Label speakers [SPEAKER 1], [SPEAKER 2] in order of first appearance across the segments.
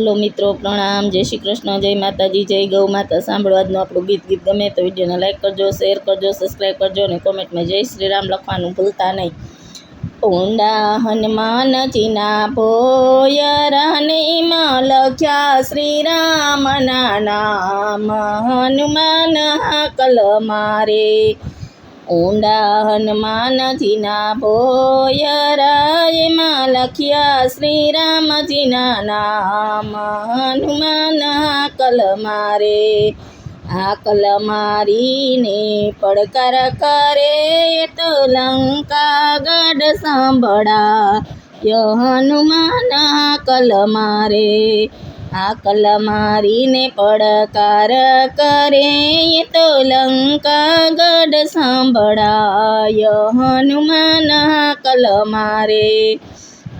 [SPEAKER 1] Hello મિત્રો, પ્રણામ, જય શ્રી કૃષ્ણ, જય માતાજી, જય ગૌ માતા। સાંભળવા આજનું આપણું ગીત ગમે તો વિડીયોને લાઈક કરજો, શેર કરજો, સબસ્ક્રાઈબ કરજો અને કોમેન્ટમાં જય શ્રી રામ લખવાનું ભૂલતા નહીં। ઊંડા હનુમાનજીના ભોયરાનીમાં લખ્યા શ્રી રામના નામ, હનુમાન હાકલ મારે। ઊંડા હનુમાનજીના ભોયરામાં લખ્યા શ્રી રામજીના નામ, હનુમાન હાકલ મારે। હાકલ મારીને પડકાર કરે તો લંકા ગઢ સંભળાય, હનુમાન હાકલ મારે। હાકલ મારીને પડકાર કરે તો લંકા ગઢ સંભળાય, હનુમાન હાકલ મારે।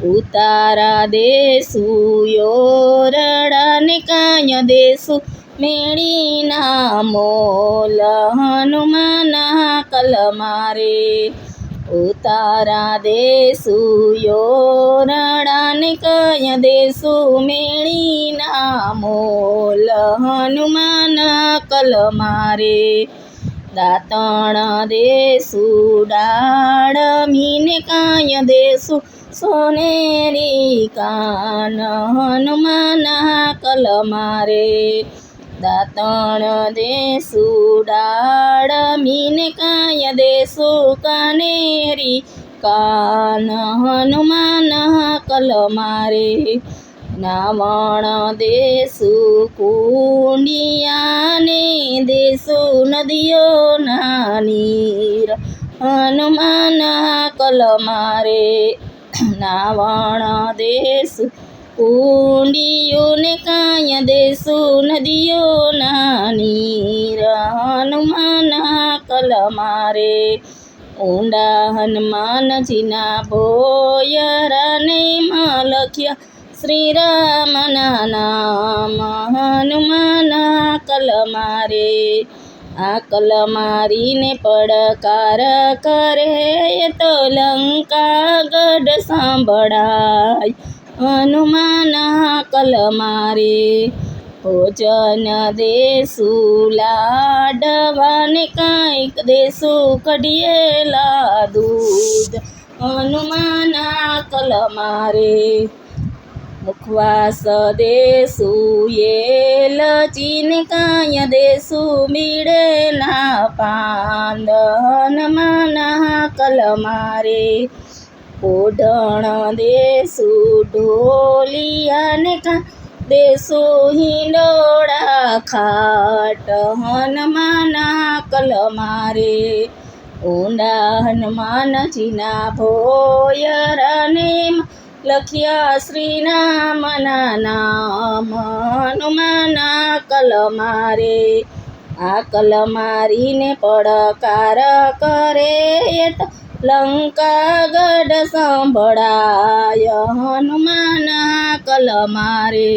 [SPEAKER 1] ઉતારા દેશું યોરડાને કાંય દેશું મેળીના મોલ, હનુમાન હાકલ મારે। ઉતારા દેશું યોરડાને કાંય દેશું મેળીના મોલ, હનુમાન હાકલ મારે। દાંતણ દેશું ડાળમીને કાંય દેશું સોનેરી કાન, હનુમાન હાકલ મારે। દાંતણ દેશું ડાળમીને કાંય દેશું કાનેરી કાન, હનુમાન હાકલ મારે। નાવણ દેશું કુંડિયાને દેશું નદીઓના નીર, હનુમાન હાકલ મારે। નાવણ દેશું કુંડિયુંને કાંય દેશું નદીઓના નીર, હનુમાન હાકલ મારે। ઊંડા હનુમાનજીના ભોયરાને માં લખ્યા શ્રી રામના નામ, હનુમાન હાકલ મારે। હાકલ મારીને પડકાર કરે તો લંકા ગઢ સંભળાય, હનુમાન હાકલ મારે। ભોજન દેશું લાડવાને કાંઈક દેશું કઢિયેલા દૂધ, હનુમાન હાકલ મારે। મુખવાસ દેશું એલચીને કાંય દેશું બીડેલા પાંદ, હનુમાન હાકલ મારે। ઓઢણ દેશું ઢોલિયાને કાંઈ દેશું હિંડોળા ખાટ, હનુમાન હાકલ મારે। ઊંડા હનુમાનજીના ભોયરાને લખ્યા શ્રી રામના નામ, હનુમાન હાકલ મારે। હાકલ મારીને પડકાર કરે તો લંકા ગઢ સંભળાય, હનુમાન હાકલ મારે।